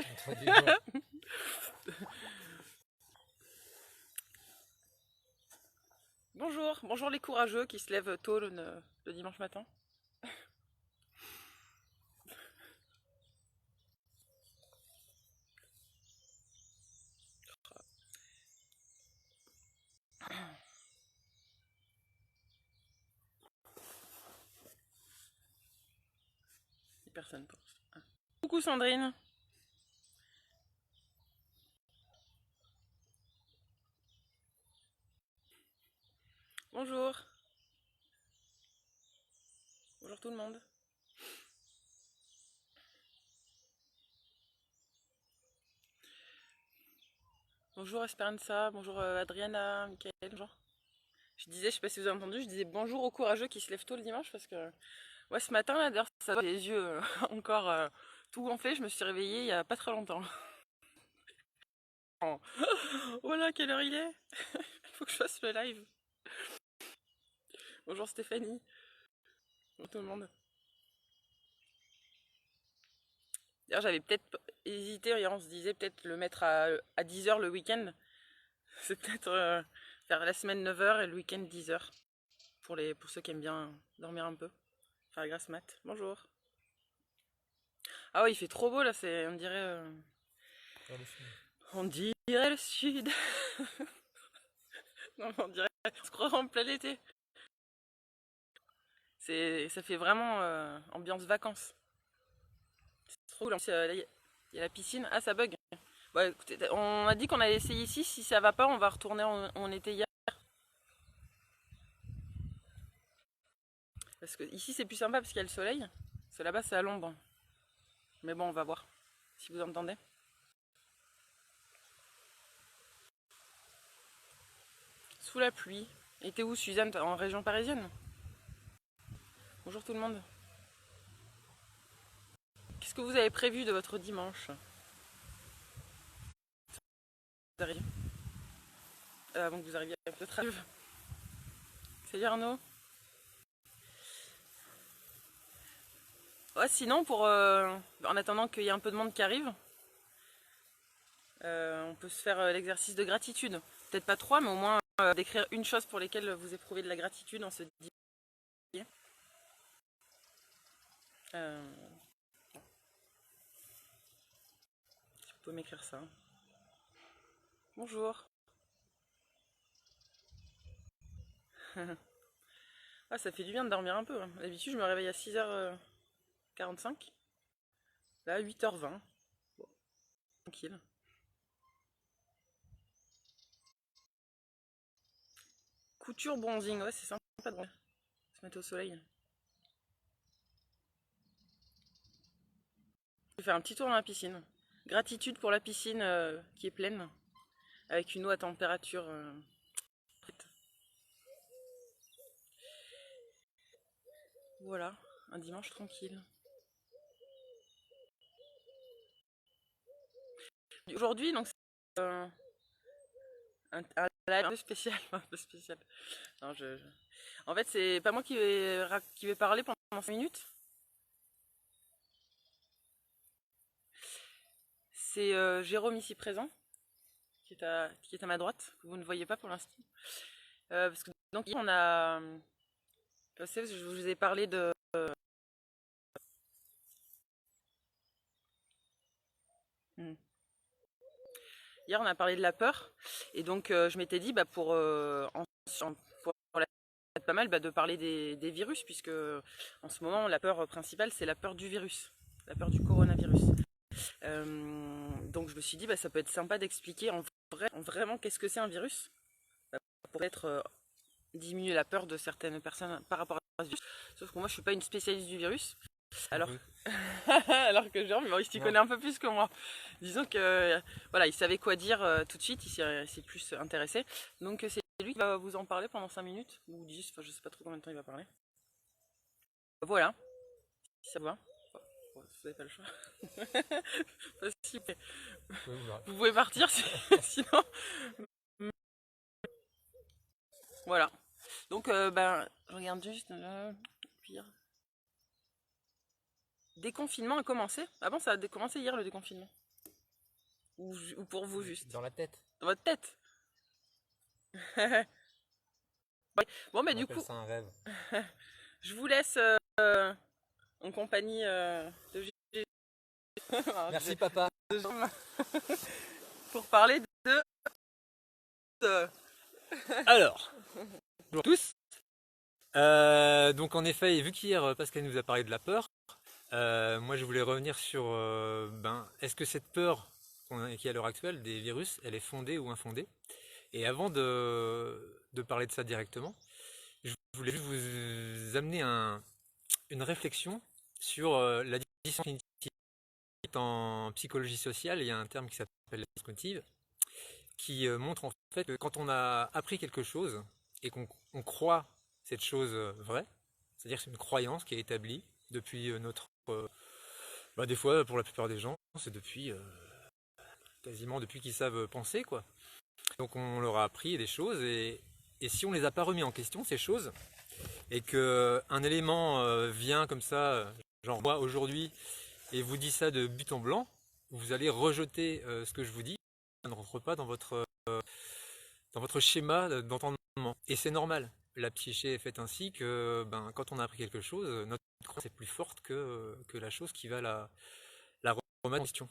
Entre des gens. Bonjour, bonjour les courageux qui se lèvent tôt le dimanche matin. Personne pense. Ah. Coucou Sandrine. Bonjour. Bonjour tout le monde. Bonjour Esperanza, bonjour Adriana, Michael, bonjour. Je disais, je sais pas si vous avez entendu, je disais bonjour aux courageux qui se lèvent tôt le dimanche parce que ouais, ce matin là, d'ailleurs, ça va les yeux encore tout gonflés, je me suis réveillée il y a pas très longtemps. Oh là, quelle heure il est? Il faut que je fasse le live. Bonjour Stéphanie. Bonjour tout le monde. D'ailleurs, j'avais peut-être hésité, on se disait peut-être le mettre à 10h le week-end. C'est peut-être faire la semaine 9h et le week-end 10h. Pour ceux qui aiment bien dormir un peu. Faire la grasse mat. Bonjour. Ah oui, il fait trop beau là, on dirait. Vers le sud. On dirait le sud. Non, on dirait. On se croirait en plein été. Ça fait vraiment ambiance vacances. C'est trop cool. Là, il y a la piscine. Ah, ça bug. Bon, écoutez, on a dit qu'on allait essayer ici. Si ça va pas, on va retourner où on était hier. Parce que ici, c'est plus sympa parce qu'il y a le soleil. Parce que là-bas, c'est à l'ombre. Mais bon, on va voir si vous entendez. Sous la pluie. Et t'es où, Suzanne? En région parisienne? Bonjour tout le monde. Qu'est-ce que vous avez prévu de votre dimanche? Avant que vous arriviez à votre rêve. Salut Arnaud. Ouais, sinon, en attendant qu'il y ait un peu de monde qui arrive, on peut se faire l'exercice de gratitude. Peut-être pas trois, mais au moins d'écrire une chose pour laquelle vous éprouvez de la gratitude en ce dimanche. Euh, si vous pouvez m'écrire ça. Bonjour. Ah, ça fait du bien de dormir un peu. D'habitude, je me réveille à 6h45. Là, 8h20. Bon, tranquille. Couture bronzing, ouais, c'est sympa de se mettre au soleil. Je vais faire un petit tour dans la piscine. Gratitude pour la piscine qui est pleine, avec une eau à température prête. Voilà, un dimanche tranquille. Aujourd'hui, donc, c'est un live un peu spécial. Un peu spécial. Non, En fait, c'est pas moi qui vais parler pendant 5 minutes. C'est Jérôme ici présent, qui est à ma droite, que vous ne voyez pas pour l'instant. Parce que donc on a je vous ai parlé de hmm. Hier on a parlé de la peur et donc je m'étais dit pour être pas mal de parler des virus puisque en ce moment la peur principale c'est la peur du virus, la peur du coronavirus. Donc je me suis dit ça peut être sympa d'expliquer vraiment qu'est-ce que c'est un virus pour être diminuer la peur de certaines personnes par rapport à ce virus. Sauf que moi je suis pas une spécialiste du virus. Alors, alors que Jérôme, il s'y connaît un peu plus que moi. Disons que voilà, il savait quoi dire tout de suite, il s'est plus intéressé. Donc c'est lui qui va vous en parler pendant 5 minutes, ou 10, enfin je sais pas trop combien de temps il va parler. Voilà, si ça vous va. Bon, vous n'avez pas le choix. Vous pouvez partir sinon. Voilà. Donc je regarde juste le pire. Déconfinement a commencé. Ah bon, ça a commencé hier le déconfinement. ou pour vous juste? Dans la tête. Dans votre tête? Bon, mais On du appelle coup, ça un rêve. je vous laisse en compagnie de Gégé. Merci papa. Pour parler de- Alors, bonjour à tous. Donc en effet, vu qu'hier Pascal nous a parlé de la peur, moi je voulais revenir sur est-ce que cette peur qui est à l'heure actuelle des virus, elle est fondée ou infondée? Et avant de parler de ça directement, je voulais juste vous amener une réflexion sur la dissonance cognitive. En psychologie sociale, il y a un terme qui s'appelle la dissonance cognitive, qui montre en fait que quand on a appris quelque chose et qu'on croit cette chose vraie, c'est-à-dire que c'est une croyance qui est établie depuis des fois pour la plupart des gens, c'est depuis quasiment depuis qu'ils savent penser quoi. Donc on leur a appris des choses et si on les a pas remis en question ces choses et que un élément vient comme ça, genre moi aujourd'hui et vous dit ça de but en blanc, vous allez rejeter ce que je vous dis, ça ne rentre pas dans votre schéma d'entendement. Et c'est normal. La psyché est faite ainsi que quand on a appris quelque chose, notre croyance est plus forte que la chose qui va la remettre en question.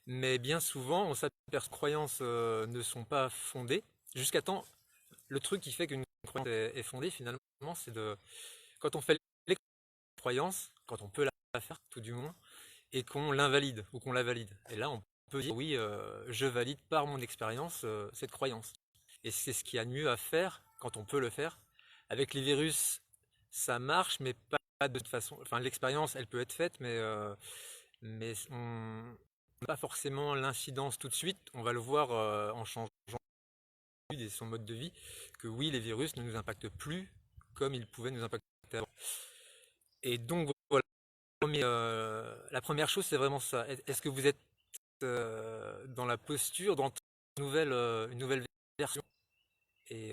Mais bien souvent, on s'aperçoit que les croyances ne sont pas fondées. Jusqu'à temps, le truc qui fait qu'une croyance est fondée, finalement, c'est quand on fait les croyances, quand on peut la faire, tout du moins, et qu'on l'invalide ou qu'on la valide. Et là, on peut dire oui, je valide par mon expérience cette croyance. Et c'est ce qu'il y a de mieux à faire quand on peut le faire. Avec les virus, ça marche, mais pas de toute façon. Enfin, l'expérience, elle peut être faite, mais on n'a pas forcément l'incidence tout de suite. On va le voir en changeant son mode de vie, que oui, les virus ne nous impactent plus comme ils pouvaient nous impacter avant. Et donc, voilà. La première chose, c'est vraiment ça. Est-ce que vous êtes dans la posture d'entendre une nouvelle version et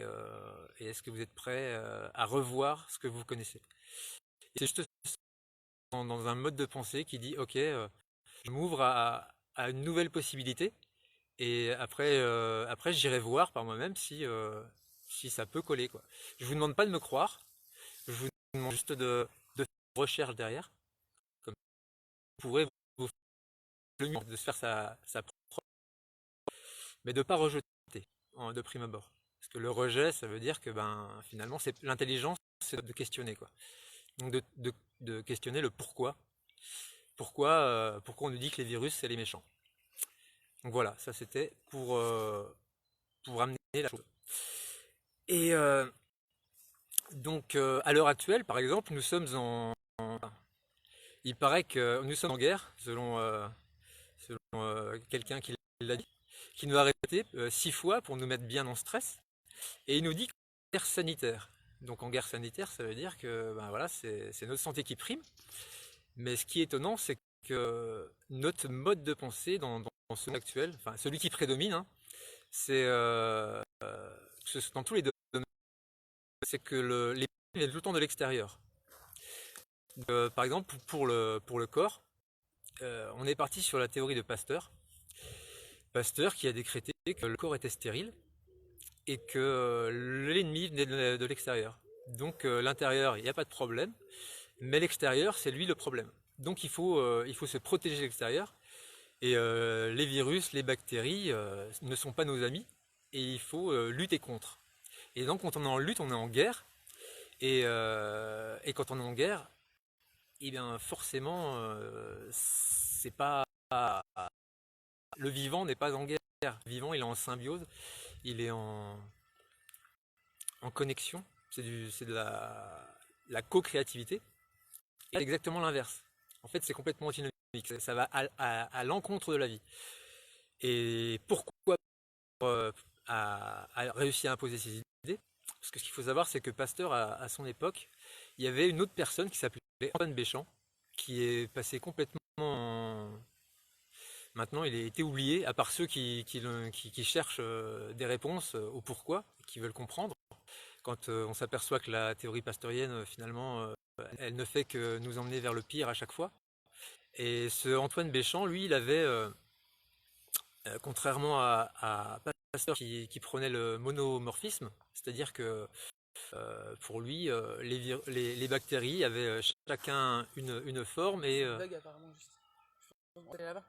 est-ce que vous êtes prêt à revoir ce que vous connaissez? Et c'est juste dans un mode de pensée qui dit ok, je m'ouvre à une nouvelle possibilité et après j'irai voir par moi-même si ça peut coller quoi. Je vous demande pas de me croire, je vous demande juste de faire une recherche derrière, comme vous pourrez vous faire le mieux de se faire sa propre, mais de pas rejeter de prime abord. Parce que le rejet, ça veut dire que finalement, c'est l'intelligence, c'est de questionner quoi. Donc de questionner le pourquoi. Pourquoi on nous dit que les virus, c'est les méchants. Donc voilà, ça c'était pour amener la chose. Et à l'heure actuelle, par exemple, nous sommes il paraît que nous sommes en guerre, selon quelqu'un qui l'a dit, qui nous a répété 6 fois pour nous mettre bien en stress. Et il nous dit guerre sanitaire. Donc en guerre sanitaire, ça veut dire que voilà, c'est notre santé qui prime. Mais ce qui est étonnant, c'est que notre mode de pensée dans ce monde actuel, enfin celui qui prédomine, hein, c'est dans tous les domaines, c'est que les viennent tout le temps de l'extérieur. Par exemple, pour le corps, on est parti sur la théorie de Pasteur. Pasteur qui a décrété que le corps était stérile et que l'ennemi venait de l'extérieur. Donc l'intérieur, il n'y a pas de problème, mais l'extérieur, c'est lui le problème. Donc il faut se protéger de l'extérieur. Et les virus, les bactéries ne sont pas nos amis et il faut lutter contre. Et donc quand on est en lutte, on est en guerre. Et quand on est en guerre, eh bien forcément, c'est pas le vivant n'est pas en guerre. Le vivant, il est en symbiose, il est en connexion. C'est de la co-créativité. Et c'est exactement l'inverse. En fait, c'est complètement antinomique. Ça va à l'encontre de la vie. Et pourquoi a réussi à imposer ses idées? Parce que ce qu'il faut savoir, c'est que Pasteur, à son époque, il y avait une autre personne qui s'appelait Antoine Béchamp, qui est passé complètement Maintenant, il a été oublié, à part ceux qui cherchent des réponses au pourquoi, qui veulent comprendre. Quand on s'aperçoit que la théorie pasteurienne, finalement, elle ne fait que nous emmener vers le pire à chaque fois. Et ce Antoine Béchamp, lui, il avait contrairement à Pasteur qui prenait le monomorphisme, c'est-à-dire que pour lui, les bactéries avaient chacun une forme et... Bug apparemment juste. On va aller là-bas.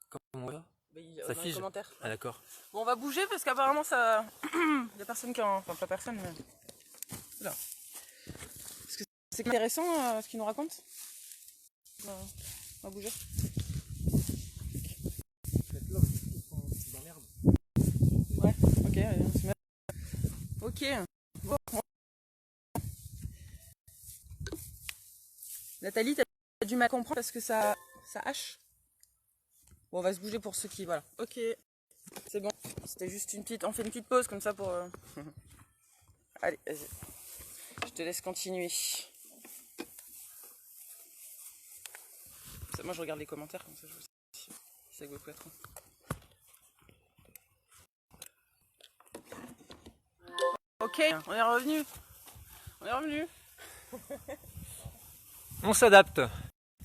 comment on va Ça fige. commentaire. Ah d'accord. Bon, on va bouger parce qu'apparemment ça... Il n'y a personne qui en... Enfin, pas personne, mais... Là. Parce que c'est intéressant ce qu'il nous raconte. On va bouger. Ouais, ok, allez, on se met. Ok. Bon. Nathalie, t'as du mal à comprendre parce que ça hache. Bon, on va se bouger pour ceux qui... Voilà. Ok. C'est bon. C'était juste une petite... On fait une petite pause comme ça pour... Allez, vas-y. Je te laisse continuer. Moi, je regarde les commentaires comme ça, je vous sais si ça vaut quoi trop. Ok, on est revenu. On est revenu. On s'adapte.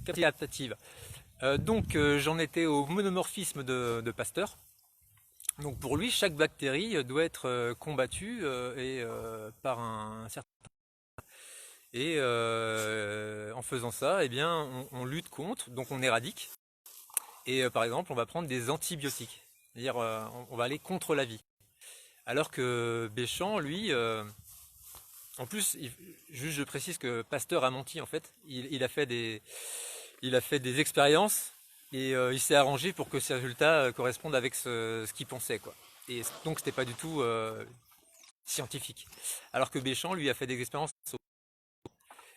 Capacité adaptative. Donc j'en étais au monomorphisme de Pasteur. Donc pour lui, chaque bactérie doit être combattue par un certain... Et en faisant ça, eh bien, on lutte contre, donc on éradique. Et par exemple, on va prendre des antibiotiques. C'est-à-dire, on va aller contre la vie. Alors que Béchamp, lui, en plus, juste je précise que Pasteur a menti en fait. Il a fait des expériences et il s'est arrangé pour que ces résultats correspondent avec ce qu'il pensait, quoi. Et donc c'était pas du tout scientifique. Alors que Béchamp, lui, a fait des expériences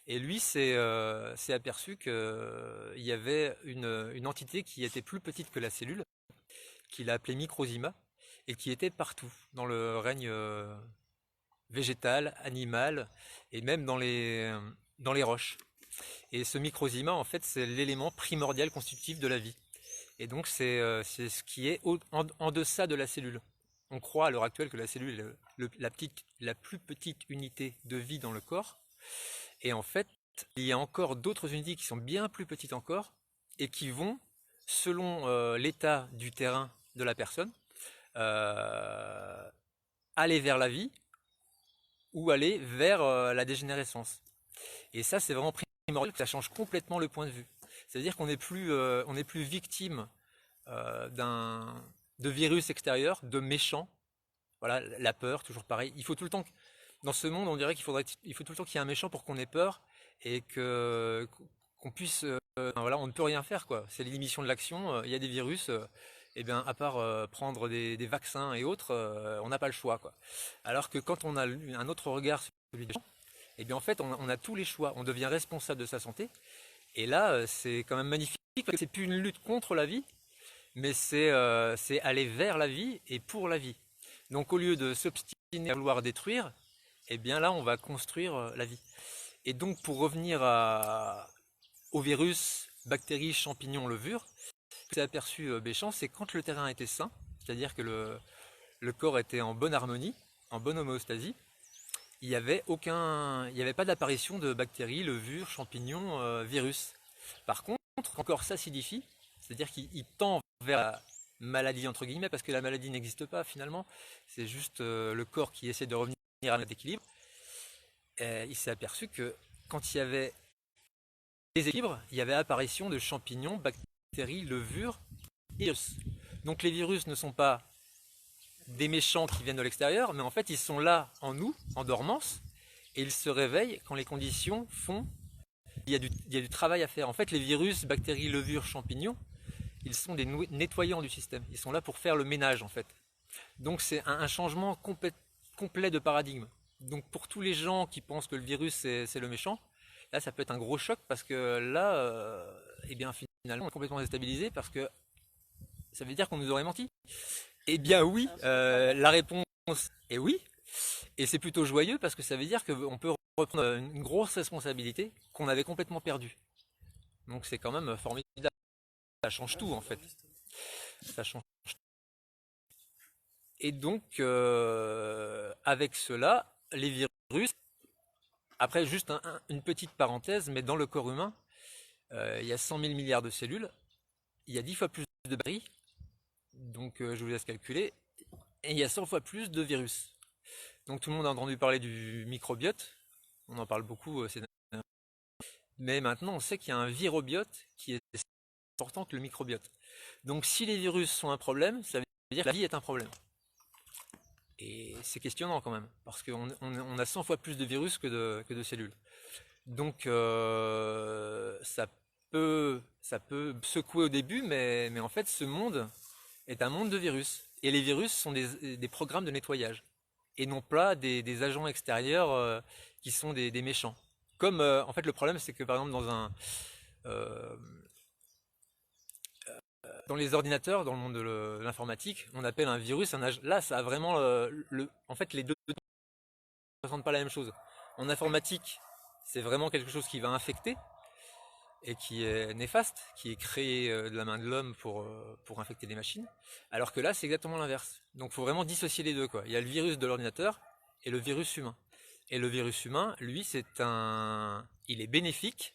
et lui s'est aperçu qu'il y avait une entité qui était plus petite que la cellule, qu'il a appelée microsima, et qui était partout dans le règne végétal, animal, et même dans les roches. Et ce microsima, en fait, c'est l'élément primordial constitutif de la vie. Et donc c'est ce qui est en deçà de la cellule. On croit à l'heure actuelle que la cellule est la plus petite unité de vie dans le corps. Et en fait, il y a encore d'autres unités qui sont bien plus petites encore et qui vont, selon l'état du terrain de la personne, aller vers la vie ou aller vers la dégénérescence. Et ça, c'est vraiment primordial, ça change complètement le point de vue. C'est-à-dire qu'on n'est plus victime de virus extérieurs, de méchants. Voilà, la peur, toujours pareil. Il faut tout le temps, dans ce monde, on dirait il faut tout le temps qu'il y ait un méchant pour qu'on ait peur et qu'on puisse, voilà, on ne peut rien faire, quoi. C'est l'émission de l'action. Il y a des virus, et bien à part prendre des vaccins et autres, on n'a pas le choix, quoi. Alors que quand on a un autre regard sur celui des gens, et bien en fait, on a tous les choix. On devient responsable de sa santé. Et là, c'est quand même magnifique. C'est plus une lutte contre la vie, mais c'est aller vers la vie et pour la vie. Donc au lieu de s'obstiner à vouloir détruire, eh bien là on va construire la vie. Et donc pour revenir au virus, bactéries, champignons, levures, ce que s'est aperçu Béchamp, c'est quand le terrain était sain, c'est-à-dire que le corps était en bonne harmonie, en bonne homéostasie, il n'y avait pas d'apparition de bactéries, levures, champignons, virus. Par contre, quand le corps s'acidifie, c'est-à-dire qu'il tend vers la maladie entre guillemets, parce que la maladie n'existe pas finalement, c'est juste le corps qui essaie de revenir à un équilibre. Il s'est aperçu que quand il y avait déséquilibre, il y avait apparition de champignons, bactéries, levures et virus. Donc les virus ne sont pas des méchants qui viennent de l'extérieur, mais en fait ils sont là en nous, en dormance, et ils se réveillent quand les conditions font. Il y a du travail à faire. En fait, les virus, bactéries, levures, champignons, ils sont des nettoyants du système. Ils sont là pour faire le ménage, en fait. Donc c'est un changement complet de paradigme. Donc pour tous les gens qui pensent que le virus c'est le méchant, là ça peut être un gros choc parce que là, eh bien finalement on est complètement déstabilisé parce que ça veut dire qu'on nous aurait menti. Eh bien oui, la réponse est oui. Et c'est plutôt joyeux parce que ça veut dire qu'on peut reprendre une grosse responsabilité qu'on avait complètement perdue. Donc c'est quand même formidable. Ça change tout en fait. Ça change. Et donc avec cela, les virus, après juste une petite parenthèse, mais dans le corps humain, il y a 100 000 milliards de cellules, il y a 10 fois plus de bactéries Donc je vous laisse calculer. Et il y a 100 fois plus de virus. Donc tout le monde a entendu parler du microbiote. On en parle beaucoup ces dernières années. Mais maintenant on sait qu'il y a un virobiote qui est important que le microbiote. Donc si les virus sont un problème, ça veut dire que la vie est un problème. Et c'est questionnant quand même, parce qu'on a 100 fois plus de virus que de cellules. Donc ça peut secouer au début, mais en fait ce monde est un monde de virus. Et les virus sont des programmes de nettoyage, et non pas des agents extérieurs qui sont des méchants. Comme en fait le problème c'est que par exemple euh, dans les ordinateurs, dans le monde de l'informatique, on appelle un virus un agent. Là ça a vraiment en fait les deux ne ressentent pas la même chose. En informatique, c'est vraiment quelque chose qui va infecter et qui est néfaste, qui est créé de la main de l'homme pour infecter des machines, alors que là c'est exactement l'inverse. Donc il faut vraiment dissocier les deux, quoi. Il y a le virus de l'ordinateur et le virus humain. Et le virus humain, lui, il est bénéfique,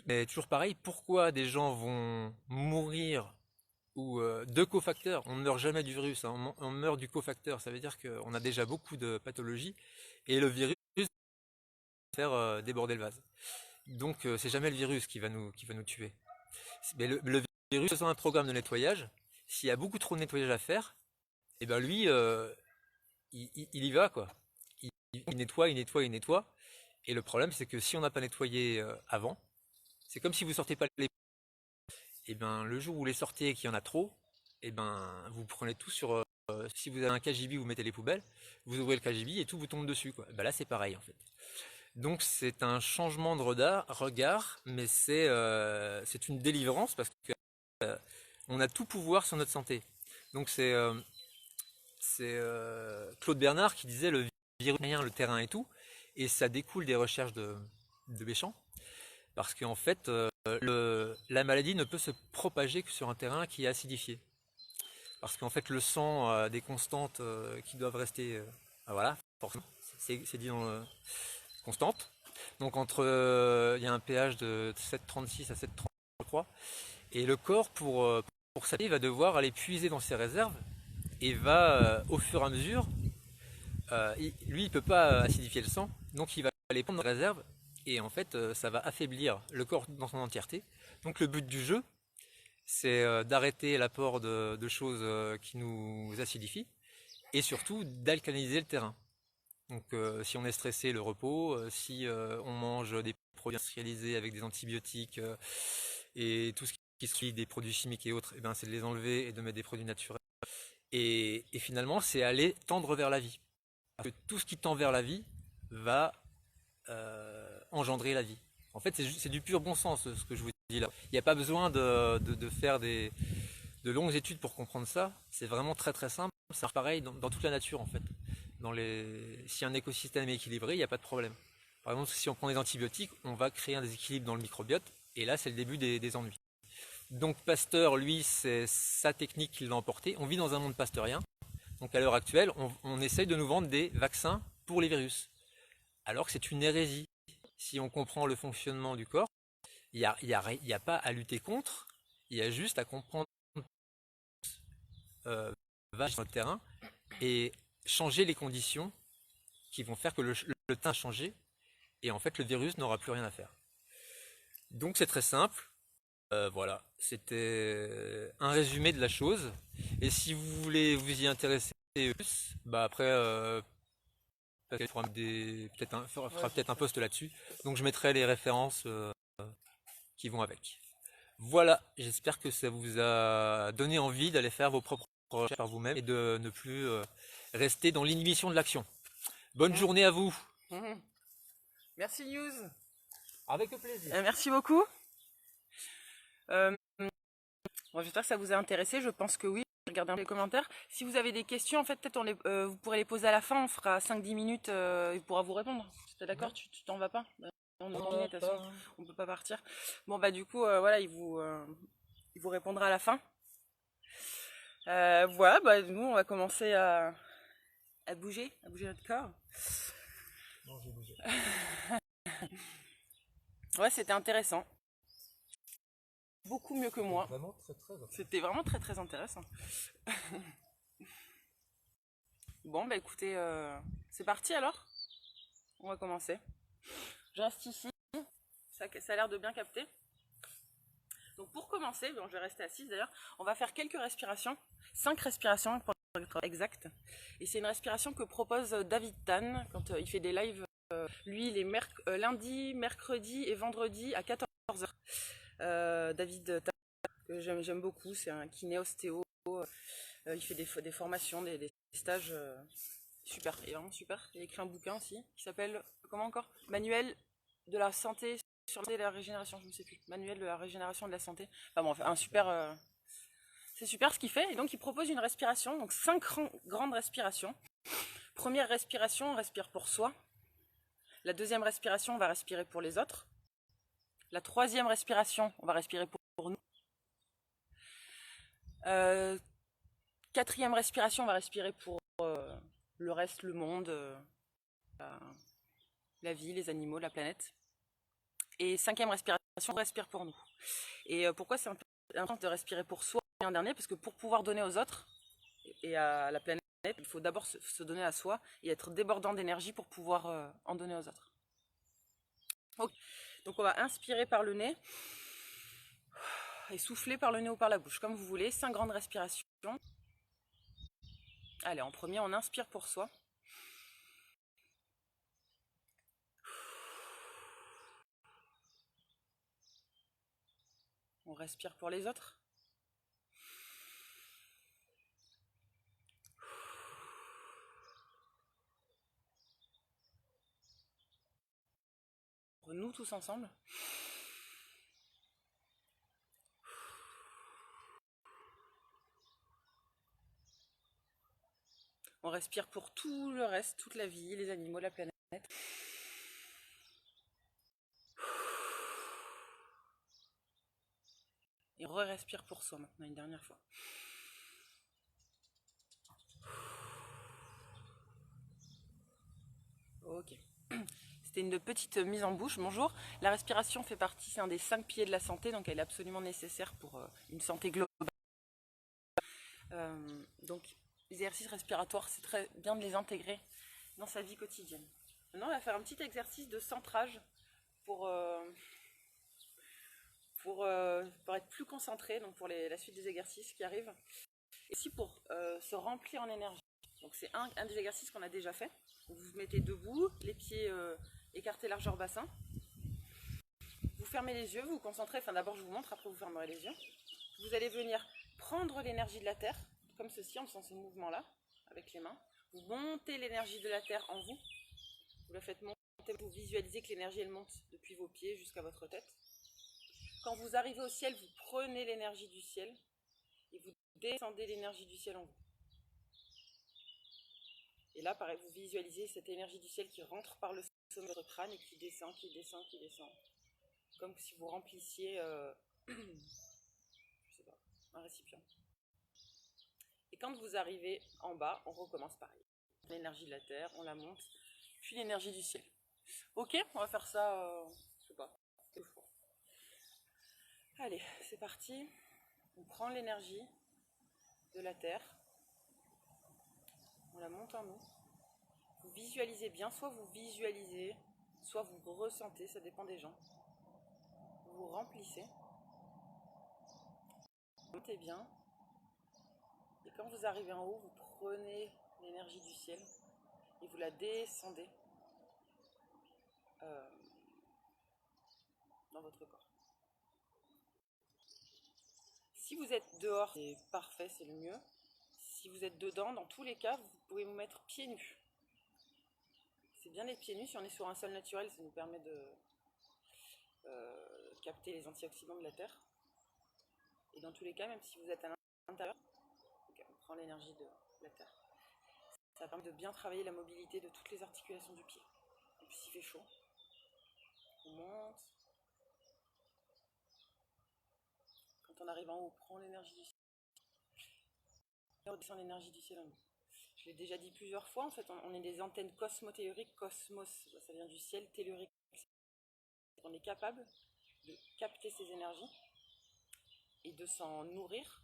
mais toujours pareil, pourquoi des gens vont mourir ou de cofacteurs? On ne meurt jamais du virus, hein, on meurt du cofacteur, ça veut dire qu'on a déjà beaucoup de pathologies, et le virus va faire déborder le vase. Donc c'est jamais le virus qui va nous tuer. Mais le virus, c'est un programme de nettoyage. S'il y a beaucoup trop de nettoyage à faire, et ben lui, il y va quoi. Il nettoie, il nettoie, il nettoie. Et le problème, c'est que si on n'a pas nettoyé avant, c'est comme si vous sortez pas les. Et ben le jour où vous les sortez et qu'il y en a trop, et ben vous prenez tout sur. Si vous avez un KGB, vous mettez les poubelles, vous ouvrez le KGB et tout vous tombe dessus quoi. Et ben là c'est pareil en fait. Donc c'est un changement de regard, mais c'est une délivrance parce que on a tout pouvoir sur notre santé. Donc c'est Claude Bernard qui disait le virus, le terrain et tout, et ça découle des recherches de Béchamp, parce qu'en fait la maladie ne peut se propager que sur un terrain qui est acidifié. Parce qu'en fait le sang a des constantes qui doivent rester, voilà, forcément, c'est dit dans le constante. Donc il y a un pH de 7,36 à 7,33 et le corps pour s'attaquer va devoir aller puiser dans ses réserves et va au fur et à mesure, lui il peut pas acidifier le sang, donc il va aller prendre dans les réserves et en fait ça va affaiblir le corps dans son entièreté. Donc le but du jeu c'est d'arrêter l'apport de choses qui nous acidifient et surtout d'alcaliniser le terrain. Donc si on est stressé, le repos, si on mange des produits industrialisés avec des antibiotiques et tout ce qui se des produits chimiques et autres, eh ben, c'est de les enlever et de mettre des produits naturels. Et finalement, c'est aller tendre vers la vie. Parce que tout ce qui tend vers la vie va engendrer la vie. En fait, c'est du pur bon sens ce que je vous dis là. Il n'y a pas besoin de faire de longues études pour comprendre ça. C'est vraiment très très simple. C'est pareil dans toute la nature en fait. Si un écosystème est équilibré, il n'y a pas de problème. Par exemple, si on prend des antibiotiques, on va créer un déséquilibre dans le microbiote, et là, c'est le début des ennuis. Donc Pasteur, lui, c'est sa technique qui l'a emporté. On vit dans un monde pasteurien. Donc à l'heure actuelle, on essaye de nous vendre des vaccins pour les virus. Alors que c'est une hérésie. Si on comprend le fonctionnement du corps, il n'y a pas à lutter contre, il y a juste à comprendre va sur le terrain et changer les conditions qui vont faire que le temps a changé et en fait le virus n'aura plus rien à faire. Donc c'est très simple. Voilà, c'était un résumé de la chose. Et si vous voulez vous y intéresser plus, bah après fera peut-être un post là-dessus. Donc je mettrai les références qui vont avec. Voilà, j'espère que ça vous a donné envie d'aller faire vos propres recherches par vous-même et de ne plus rester dans l'inhibition de l'action. Bonne journée à vous. Merci News. Avec plaisir. Merci beaucoup. Bon, j'espère que ça vous a intéressé. Je pense que oui. Regardez un peu les commentaires. Si vous avez des questions, en fait, peut-être vous pourrez les poser à la fin. On fera 5-10 minutes. Il pourra vous répondre. Tu es d'accord? Tu t'en vas pas? On est de toute façon. On peut pas partir. Bon, bah du coup, voilà, il vous répondra à la fin. Voilà, bah nous, on va commencer à bouger notre corps. Non, je vais bouger. Ouais, c'était intéressant. beaucoup mieux que moi. Vraiment très très intéressant. C'était vraiment très très intéressant. Bon, bah écoutez, c'est parti alors. On va commencer. Je reste ici. Ça a l'air de bien capter. Donc pour commencer, bon, je vais rester assise d'ailleurs, on va faire quelques respirations. 5 respirations pour être exact. Et c'est une respiration que propose David Tan quand il fait des lives. Lui, les lundi, mercredi et vendredi à 14h. David Tan, que j'aime beaucoup, c'est un kiné-ostéo. Il fait des formations, des stages super, il est vraiment super. Il a écrit un bouquin aussi qui s'appelle, comment encore, Manuel de la santé sur la régénération, je ne sais plus. Manuel de la régénération de la santé. Enfin bon, un super... c'est super ce qu'il fait. Et donc il propose une respiration, donc 5 grandes respirations. Première respiration, on respire pour soi. La deuxième respiration, on va respirer pour les autres. La troisième respiration, on va respirer pour nous. Quatrième respiration, on va respirer pour le reste, le monde, la vie, les animaux, la planète. Et cinquième respiration, on respire pour nous. Et pourquoi c'est important de respirer pour soi en dernier? Parce que pour pouvoir donner aux autres et à la planète, il faut d'abord se donner à soi et être débordant d'énergie pour pouvoir en donner aux autres. Okay. Donc on va inspirer par le nez et souffler par le nez ou par la bouche, comme vous voulez. 5 grandes respirations. Allez, en premier, on inspire pour soi. On respire pour les autres. Pour nous tous ensemble. On respire pour tout le reste, toute la vie, les animaux, la planète. Et on respire pour soi maintenant, une dernière fois. Ok. C'était une petite mise en bouche. Bonjour. La respiration fait partie, c'est un des 5 piliers de la santé, donc elle est absolument nécessaire pour une santé globale. Donc, les exercices respiratoires, c'est très bien de les intégrer dans sa vie quotidienne. Maintenant, on va faire un petit exercice de centrage pour être plus concentré, donc pour la suite des exercices qui arrivent. Et aussi pour se remplir en énergie. Donc c'est un des exercices qu'on a déjà fait. Vous vous mettez debout, les pieds écartés largeur bassin. Vous fermez les yeux, vous vous concentrez, enfin d'abord je vous montre, après vous fermerez les yeux. Vous allez venir prendre l'énergie de la Terre, comme ceci, en faisant ce mouvement-là, avec les mains. Vous montez l'énergie de la Terre en vous. Vous la faites monter, vous visualisez que l'énergie elle monte depuis vos pieds jusqu'à votre tête. Quand vous arrivez au ciel, vous prenez l'énergie du ciel et vous descendez l'énergie du ciel en vous. Et là, pareil, vous visualisez cette énergie du ciel qui rentre par le sommet de votre crâne et qui descend, qui descend, qui descend. Comme si vous remplissiez je sais pas, un récipient. Et quand vous arrivez en bas, on recommence pareil. L'énergie de la terre, on la monte, puis l'énergie du ciel. Ok, on va faire ça, je sais pas, deux fois. Allez, c'est parti. On prend l'énergie de la terre, on la monte en nous. Vous visualisez bien, soit vous visualisez, soit vous ressentez, ça dépend des gens. Vous remplissez, vous montez bien, et quand vous arrivez en haut, vous prenez l'énergie du ciel et vous la descendez dans votre corps. Si vous êtes dehors, c'est parfait, c'est le mieux. Si vous êtes dedans, dans tous les cas, vous pouvez vous mettre pieds nus. C'est bien les pieds nus, si on est sur un sol naturel, ça nous permet de capter les antioxydants de la terre. Et dans tous les cas, même si vous êtes à l'intérieur, on prend l'énergie de la terre. Ça permet de bien travailler la mobilité de toutes les articulations du pied. Et puis s'il fait chaud, on monte. Quand on arrive en haut, on prend l'énergie du ciel. Et on descend l'énergie du ciel en nous. Je l'ai déjà dit plusieurs fois, en fait, on est des antennes cosmotelluriques. Cosmos, ça vient du ciel, tellurique. On est capable de capter ces énergies et de s'en nourrir.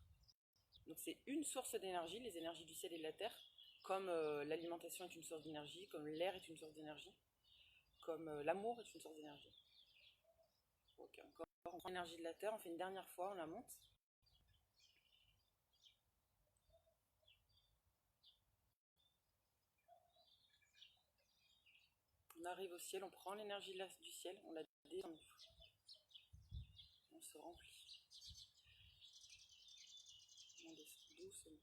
Donc c'est une source d'énergie, les énergies du ciel et de la terre, comme l'alimentation est une source d'énergie, comme l'air est une source d'énergie, comme l'amour est une source d'énergie. Ok, encore, on prend l'énergie de la terre, on fait une dernière fois, on la monte. On arrive au ciel, on prend l'énergie du ciel, on la descend, on se remplit. On descend doucement.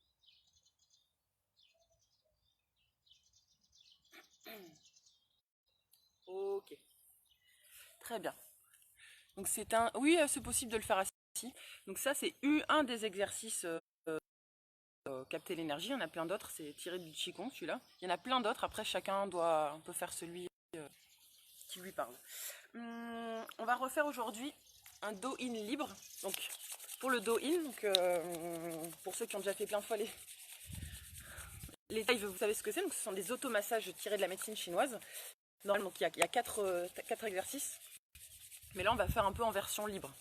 Ok, très bien. Donc c'est un, oui, c'est possible de le faire assis. Donc ça c'est un des exercices capter l'énergie. Il y en a plein d'autres, c'est tiré du Qigong celui-là. Il y en a plein d'autres. Après chacun peut faire celui qui lui parle. On va refaire aujourd'hui un Do-In libre. Donc pour le Do-In, pour ceux qui ont déjà fait plein de fois les dives, vous savez ce que c'est. Donc ce sont des automassages tirés de la médecine chinoise. Normalement, donc, il y a quatre exercices. Mais là, on va faire un peu en version libre,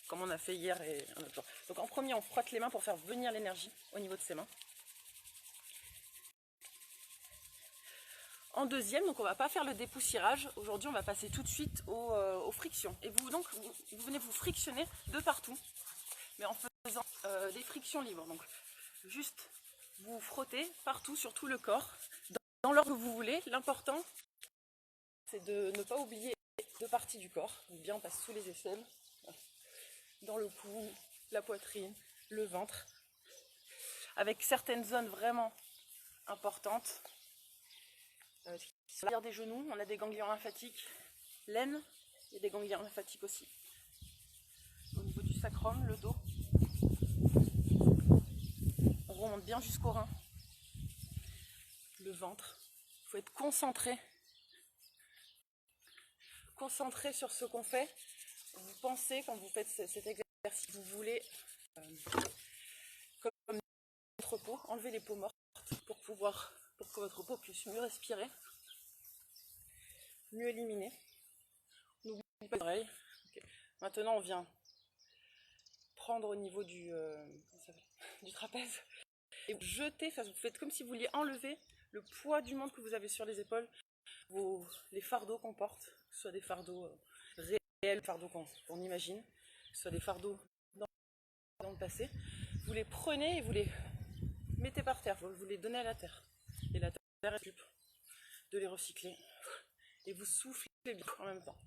comme on a fait hier et un autre jour. Donc en premier, on frotte les mains pour faire venir l'énergie au niveau de ses mains. En deuxième, donc on va pas faire le dépoussiérage. Aujourd'hui, on va passer tout de suite aux frictions. Et vous venez vous frictionner de partout, mais en faisant des frictions libres. Donc juste vous frottez partout sur tout le corps, dans l'ordre que vous voulez. L'important, c'est de ne pas oublier deux parties du corps. Donc bien, on passe sous les aisselles, dans le cou, la poitrine, le ventre, avec certaines zones vraiment importantes. Sur l'arrière des genoux, on a des ganglions lymphatiques. L'aine, il y a des ganglions lymphatiques aussi. Au niveau du sacrum, le dos. On remonte bien jusqu'au rein. Le ventre. Il faut être concentré. Concentré sur ce qu'on fait. Vous pensez, quand vous faites cet exercice, vous voulez, comme votre peau, enlever les peaux mortes pour que votre peau puisse mieux respirer, mieux éliminer. N'oubliez pas les oreilles. Okay. Maintenant, on vient prendre au niveau du trapèze et jeter, enfin, vous faites comme si vous vouliez enlever le poids du monde que vous avez sur les épaules, les fardeaux qu'on porte, que ce soit des fardeaux réels, fardeaux qu'on imagine, que ce soit des fardeaux dans le passé. Vous les prenez et vous les mettez par terre, vous les donnez à la terre. Et la terre est de les recycler. Et vous soufflez bien en même temps.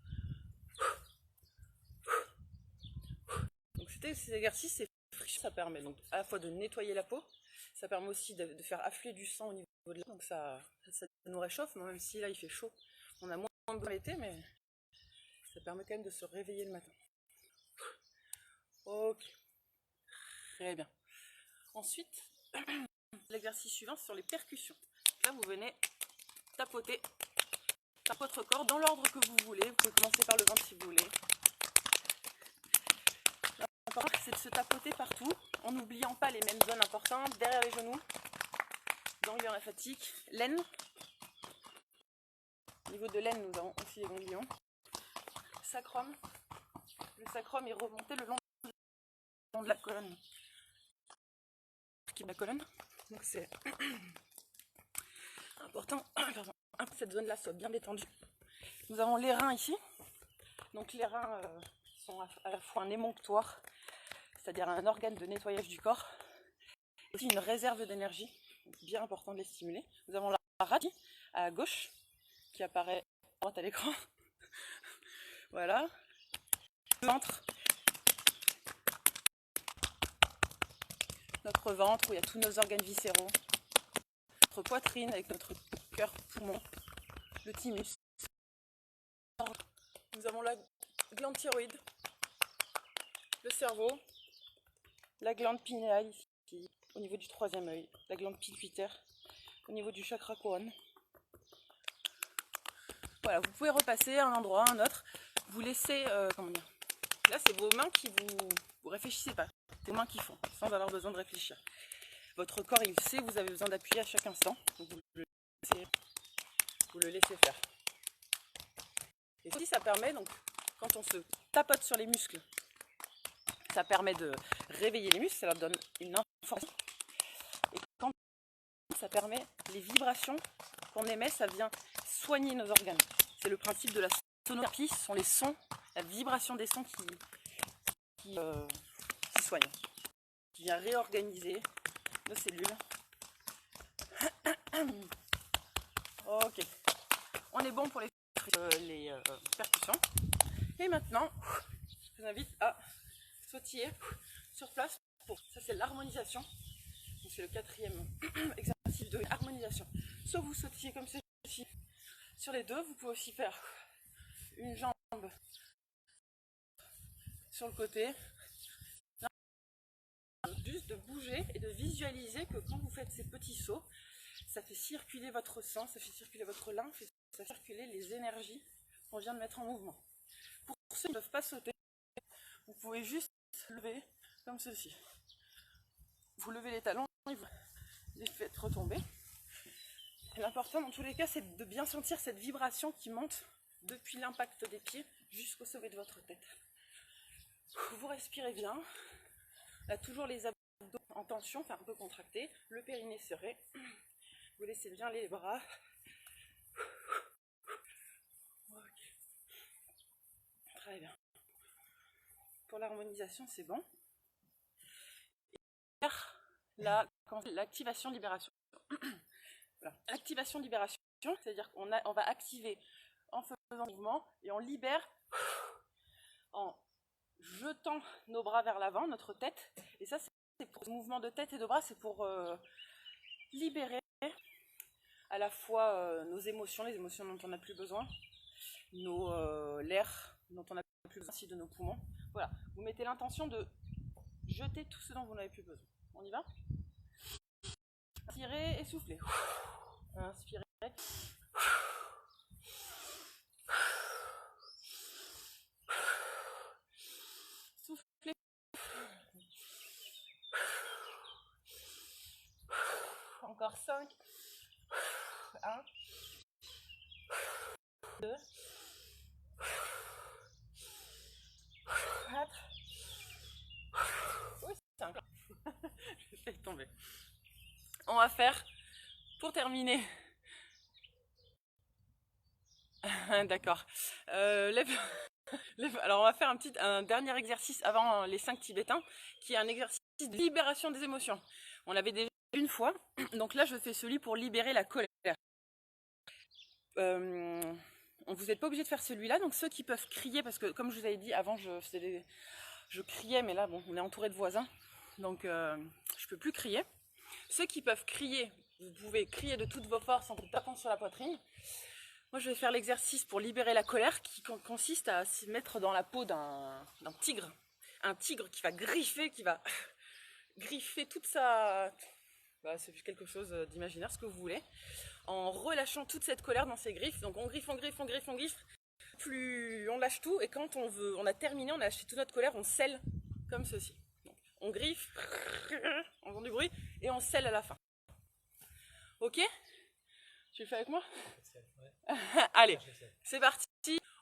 Donc ces exercices, ça permet donc à la fois de nettoyer la peau, ça permet aussi de faire affluer du sang au niveau de la peau, donc ça nous réchauffe, même si là il fait chaud. On a moins de l'été, mais ça permet quand même de se réveiller le matin. Ok, très bien. Ensuite, l'exercice suivant, c'est sur les percussions. Là, vous venez tapoter par votre corps dans l'ordre que vous voulez. Vous pouvez commencer par le ventre si vous voulez. L'important, c'est de se tapoter partout en n'oubliant pas les mêmes zones importantes, derrière les genoux, ganglions lymphatiques, l'aine. Au niveau de l'aine, nous avons aussi les ganglions. Sacrum. Le sacrum est remonté le long de la colonne. La colonne. Donc c'est important que cette zone-là soit bien détendue. Nous avons les reins ici. Donc les reins sont à la fois un émonctoire, c'est-à-dire un organe de nettoyage du corps, et aussi une réserve d'énergie. Bien important de les stimuler. Nous avons la rate à gauche qui apparaît à droite à l'écran. Voilà. Le ventre. Notre ventre où il y a tous nos organes viscéraux. Notre poitrine avec notre cœur, poumon, le thymus. Nous avons la glande thyroïde, le cerveau, la glande pinéale ici, au niveau du troisième œil, la glande pituitaire, au niveau du chakra couronne. Voilà, vous pouvez repasser un endroit, un autre. Vous laissez, comment dire, là c'est vos mains qui vous réfléchissez pas. C'est vos mains qui font, sans avoir besoin de réfléchir. Votre corps, il sait, vous avez besoin d'appuyer à chaque instant. Donc vous le laissez faire. Et aussi, ça permet, donc, quand on se tapote sur les muscles, Ça permet de réveiller les muscles, ça leur donne une information. Et quand ça permet les vibrations qu'on émet, ça vient soigner nos organes. C'est le principe de la sonothérapie, ce sont les sons, la vibration des sons qui soigne, qui vient réorganiser nos cellules. Ok, on est bon pour les percussions. Et maintenant, je vous invite à sautiller sur place. Ça c'est l'harmonisation. C'est le 4e exercice de harmonisation. Soit vous sautillez comme ceci sur les deux, vous pouvez aussi faire une jambe sur le côté. Juste de bouger et de visualiser que quand vous faites ces petits sauts, ça fait circuler votre sang, ça fait circuler votre lymphe, et ça fait circuler les énergies qu'on vient de mettre en mouvement. Pour ceux qui ne peuvent pas sauter, vous pouvez juste lever comme ceci. Vous levez les talons et vous les faites retomber. L'important dans tous les cas, c'est de bien sentir cette vibration qui monte depuis l'impact des pieds jusqu'au sommet de votre tête. Vous respirez bien. Là, toujours les abdos en tension, enfin un peu contractés, le périnée serré. Vous laissez bien les bras. Okay. Très bien. Pour l'harmonisation, c'est bon. L'activation-libération. Voilà. Activation-libération, c'est-à-dire qu'on va activer en faisant mouvement et on libère en jetant nos bras vers l'avant, notre tête. Et ça, c'est pour ce mouvement de tête et de bras, c'est pour libérer à la fois nos émotions, les émotions dont on n'a plus besoin, l'air dont on n'a plus besoin, aussi de nos poumons. Voilà, vous mettez l'intention de jeter tout ce dont vous n'avez plus besoin. On y va? Inspirez et soufflez. Inspirez. Soufflez. Encore 5. 1. 2. 4. Oui, 5. Je vais tomber. On va faire, pour terminer, d'accord, alors on va faire un dernier exercice avant les 5 tibétains, qui est un exercice de libération des émotions. On l'avait déjà une fois, donc là je fais celui pour libérer la colère. Vous n'êtes pas obligé de faire celui-là, donc ceux qui peuvent crier, parce que comme je vous avais dit avant, je criais, mais là bon, on est entouré de voisins, donc je peux plus crier. Ceux qui peuvent crier, vous pouvez crier de toutes vos forces en vous tapant sur la poitrine. Moi, je vais faire l'exercice pour libérer la colère qui consiste à se mettre dans la peau d'un tigre. Un tigre qui va griffer toute sa... Bah, c'est quelque chose d'imaginaire, ce que vous voulez. En relâchant toute cette colère dans ses griffes. Donc on griffe, on griffe, on griffe, on griffe. Plus on lâche tout et quand on a terminé, on a lâché toute notre colère, on scelle comme ceci. Donc, on griffe, on entend du bruit et on scelle à la fin. Ok? Tu le fais avec moi? Allez, c'est parti.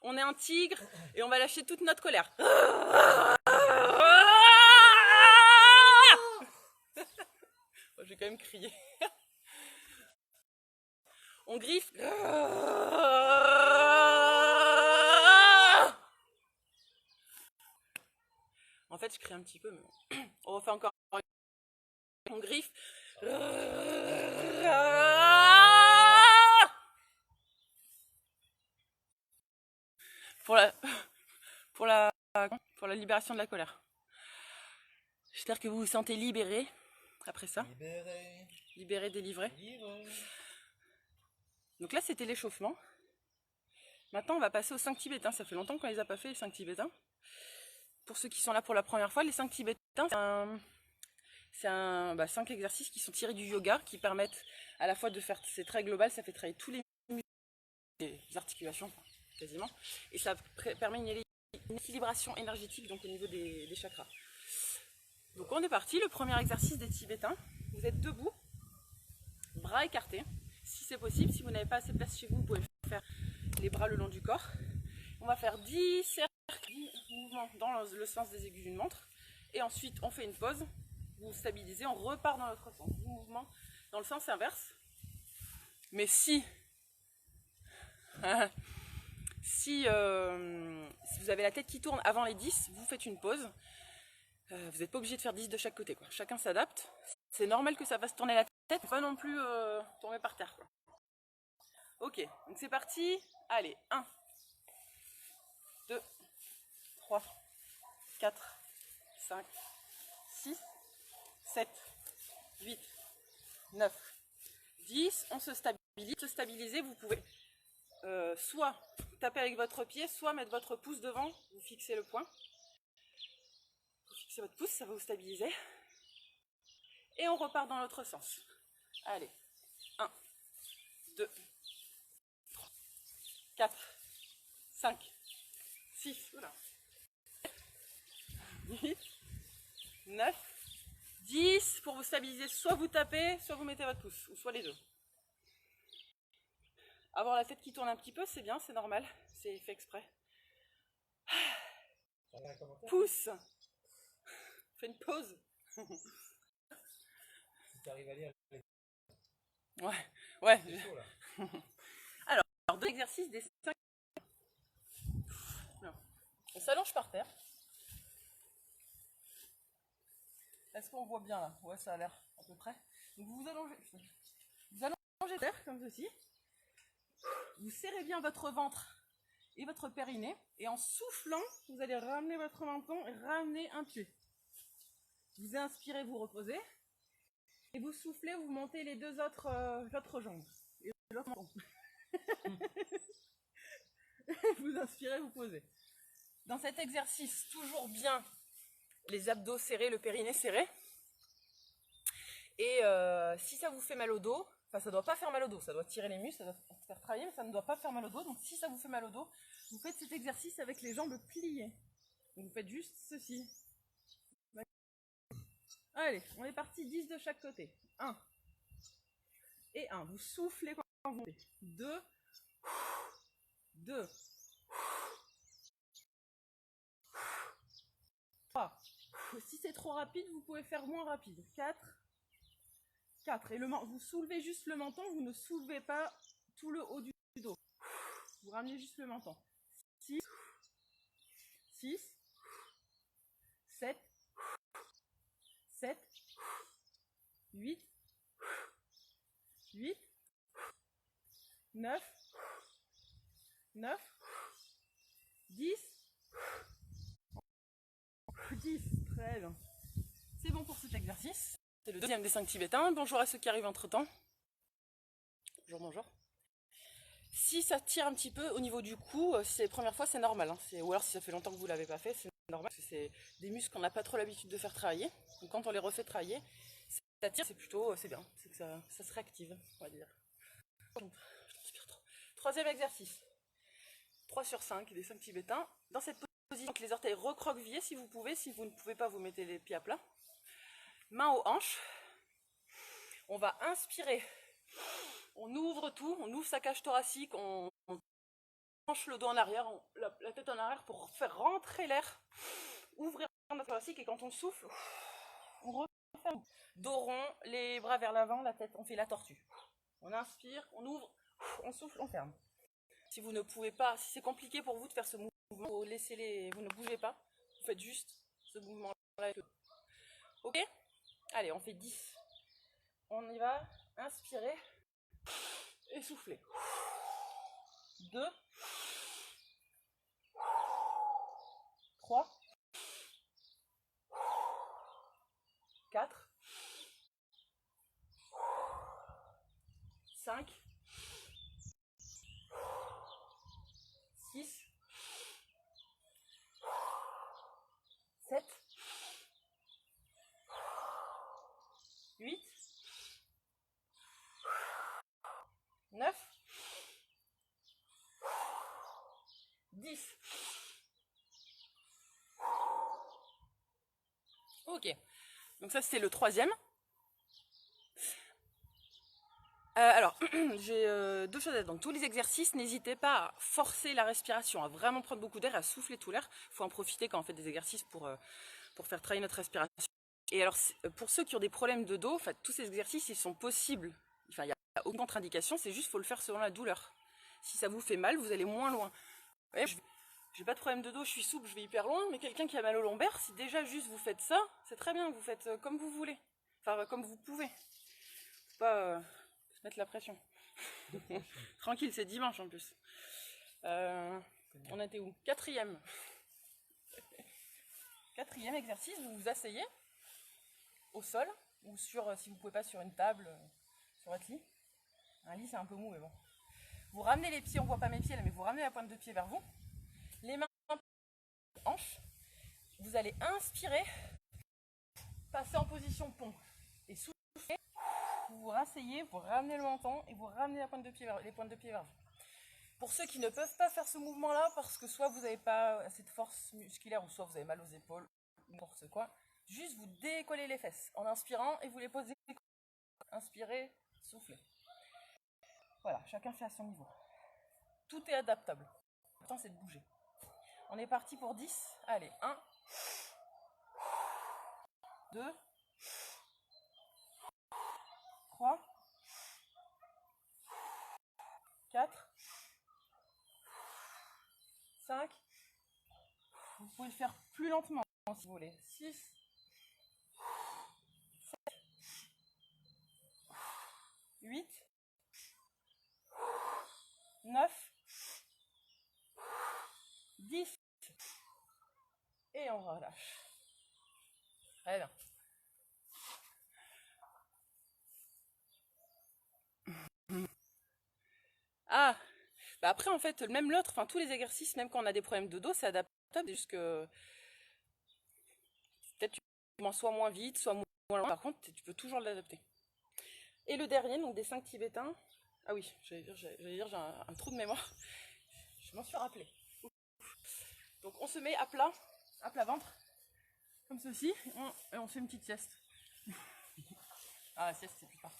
On est un tigre et on va lâcher toute notre colère. Je vais quand même crier. On griffe. En fait, je crie un petit peu, mais on refait encore. On griffe. Pour la libération de la colère. J'espère que vous vous sentez libéré après ça. Libéré, délivré. Donc là, c'était l'échauffement. Maintenant, on va passer aux 5 tibétains. Ça fait longtemps qu'on les a pas fait, les 5 tibétains. Pour ceux qui sont là pour la première fois, les 5 tibétains, c'est 5 exercices qui sont tirés du yoga, qui permettent à la fois de faire, c'est très global, ça fait travailler tous les muscles, les articulations quasiment, et ça permet une équilibration énergétique donc au niveau des chakras. Donc on est parti, le premier exercice des tibétains. Vous êtes debout, bras écartés, si c'est possible. Si vous n'avez pas assez de place chez vous, vous pouvez faire les bras le long du corps. On va faire 10 cercles, 10 mouvements dans le sens des aiguilles d'une montre. Et ensuite, on fait une pause. Vous stabilisez, on repart dans l'autre sens. Mouvement dans le sens inverse. Mais si si vous avez la tête qui tourne avant les 10, vous faites une pause. Vous n'êtes pas obligé de faire 10 de chaque côté, quoi. Chacun s'adapte. C'est normal que ça fasse tourner la tête, pas non plus tomber par terre, quoi. Ok, donc c'est parti. Allez, 1, 2, 3, 4, 5, 6, 7, 8, 9, 10. On se stabilise. Se stabiliser, vous pouvez soit taper avec votre pied, soit mettre votre pouce devant, vous fixez le point. Vous fixez votre pouce, ça va vous stabiliser. Et on repart dans l'autre sens. Allez, 1, 2, 3, 4, 5, 6, 8, 9, 10. Pour vous stabiliser, soit vous tapez, soit vous mettez votre pouce, ou soit les deux. Avoir la tête qui tourne un petit peu, c'est bien, c'est normal, c'est fait exprès. Pouce. Fais une pause. Ouais, ouais. Alors, deux exercices des 5. On s'allonge par terre. Est-ce qu'on voit bien là? Ouais, ça a l'air à peu près. Donc vous allongez terre comme ceci. Vous serrez bien votre ventre et votre périnée. Et en soufflant, vous allez ramener votre menton et ramener un pied. Vous inspirez, vous reposez. Et vous soufflez, vous montez les deux autres jambes. Et l'autre menton. Vous inspirez, vous posez. Dans cet exercice, toujours bien les abdos serrés, le périnée serré. Et si ça vous fait mal au dos, enfin ça ne doit pas faire mal au dos, ça doit tirer les muscles, ça doit faire travailler, mais ça ne doit pas faire mal au dos. Donc si ça vous fait mal au dos, vous faites cet exercice avec les jambes pliées. Donc vous faites juste ceci. Allez, on est parti, 10 de chaque côté. 1 et 1. Vous soufflez quand vous montez. 2, 2, 3. Si c'est trop rapide, vous pouvez faire moins rapide. 4, 4. Et vous soulevez juste le menton, vous ne soulevez pas tout le haut du dos. Vous ramenez juste le menton. 6, 6, 7, 7, 8, 8, 9, 9, 10, 10. Très bien. C'est bon pour cet exercice. C'est le deuxième des 5 tibétains. Bonjour à ceux qui arrivent entre temps. Bonjour, bonjour. Si ça tire un petit peu au niveau du cou, si c'est les premières fois, c'est normal. Hein. Ou alors si ça fait longtemps que vous ne l'avez pas fait, c'est normal. Parce que c'est des muscles qu'on n'a pas trop l'habitude de faire travailler. Donc quand on les refait travailler, ça tire, c'est plutôt, c'est bien. C'est que ça se réactive, on va dire. Je transpire trop. Troisième exercice. 3 sur 5 des 5 tibétains. Dans cette position, avec les orteils recroquevillés si vous pouvez. Si vous ne pouvez pas, vous mettez les pieds à plat. Main aux hanches. On va inspirer. On ouvre tout, on ouvre sa cage thoracique, on penche le dos en arrière, la tête en arrière pour faire rentrer l'air, ouvrir la cage thoracique et quand on souffle, on referme. Dos rond, les bras vers l'avant, la tête, on fait la tortue. On inspire, on ouvre, on souffle, on ferme. Si vous ne pouvez pas, si c'est compliqué pour vous de faire ce mouvement, vous ne bougez pas, vous faites juste ce mouvement-là avec le dos. Ok? Allez, on fait 10. On y va, inspirez. Et soufflez. 2, 3, 4, 5, 6, 7, 8, 9, 10. Ok, donc ça c'était le troisième. Alors, j'ai deux choses à dire. Donc tous les exercices, n'hésitez pas à forcer la respiration, à vraiment prendre beaucoup d'air, à souffler tout l'air. Il faut en profiter quand on fait des exercices pour faire travailler notre respiration. Et alors, pour ceux qui ont des problèmes de dos, tous ces exercices, ils sont possibles. Enfin, il n'y a aucune contre-indication, c'est juste qu'il faut le faire selon la douleur. Si ça vous fait mal, vous allez moins loin. Ouais, j'ai pas de problème de dos, je suis souple, je vais hyper loin, mais quelqu'un qui a mal au lombaire, si déjà juste vous faites ça, c'est très bien, vous faites comme vous voulez. Enfin, comme vous pouvez. Faut pas se mettre la pression. Tranquille, c'est dimanche en plus. On était où? Quatrième exercice, vous vous asseyez au sol, ou sur, si vous pouvez pas, sur une table, sur votre lit. Un lit c'est un peu mou, mais bon. Vous ramenez les pieds, on voit pas mes pieds là, mais vous ramenez la pointe de pied vers vous. Les mains hanches. Vous allez inspirer, passer en position pont. Et souffler, vous vous rasseyez, vous ramenez le menton et vous ramenez les pointes de pied vers vous. Pour ceux qui ne peuvent pas faire ce mouvement-là, parce que soit vous n'avez pas assez de force musculaire, ou soit vous avez mal aux épaules, n'importe quoi, juste vous décollez les fesses en inspirant et vous les posez. Inspirez, soufflez. Voilà, chacun fait à son niveau. Tout est adaptable. L'important c'est de bouger. On est parti pour 10. Allez, 1, 2, 3, 4, 5. Vous pouvez le faire plus lentement si vous voulez. 6, 7, 8, 9, 10. Et on relâche. Très bien. Ah, bah après en fait, même l'autre, enfin tous les exercices, même quand on a des problèmes de dos, c'est adaptable, juste que peut-être tu commences soit moins vite, soit moins loin, par contre tu peux toujours l'adapter. Et le dernier, donc des 5 tibétains, ah oui, j'allais dire j'ai un trou de mémoire, je m'en suis rappelé. Donc on se met à plat ventre, comme ceci, et on fait une petite sieste. Ah la sieste c'est plus tard.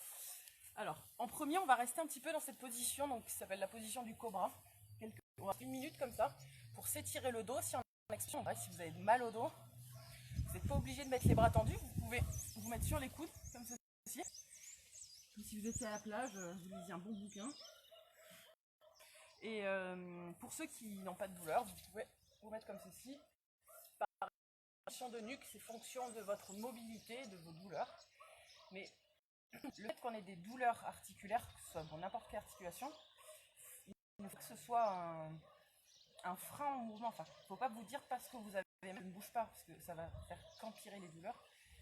Alors, en premier, on va rester un petit peu dans cette position, donc qui s'appelle la position du cobra. On va faire 1 minute comme ça, pour s'étirer le dos. Si si vous avez mal au dos, vous n'êtes pas obligé de mettre les bras tendus, vous pouvez vous mettre sur les coudes, comme ceci. Si vous étiez à la plage, vous lisez un bon bouquin. Et pour ceux qui n'ont pas de douleur, vous pouvez vous mettre comme ceci. Par position de nuque, c'est fonction de votre mobilité, de vos douleurs. Mais le fait qu'on ait des douleurs articulaires, que ce soit pour n'importe quelle articulation, il faut que ce soit un frein au mouvement. Enfin, il ne faut pas vous dire parce que vous avez mal, ne bouge pas, parce que ça va faire qu'empirer les douleurs.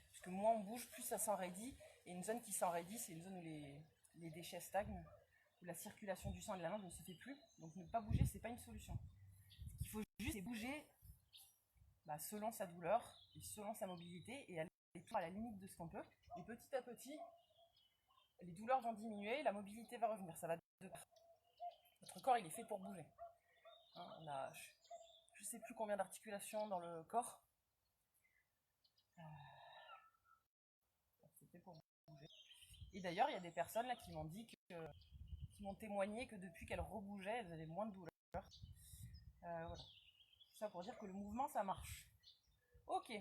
Parce que moins on bouge, plus ça s'enraidit. Et une zone qui s'enraidit, c'est une zone où les déchets stagnent, où la circulation du sang et de la lymphe ne se fait plus. Donc ne pas bouger, c'est pas une solution. Ce qu'il faut juste, c'est bouger selon sa douleur et selon sa mobilité et aller à la limite de ce qu'on peut. Et petit à petit, les douleurs vont diminuer, la mobilité va revenir, ça va de part. Notre corps, il est fait pour bouger. Hein, on a, je ne sais plus combien d'articulations dans le corps. C'est fait pour bouger. Et d'ailleurs, il y a des personnes là qui m'ont dit qui m'ont témoigné que depuis qu'elles rebougeaient, elles avaient moins de douleurs. Voilà. Tout ça pour dire que le mouvement, ça marche. Ok,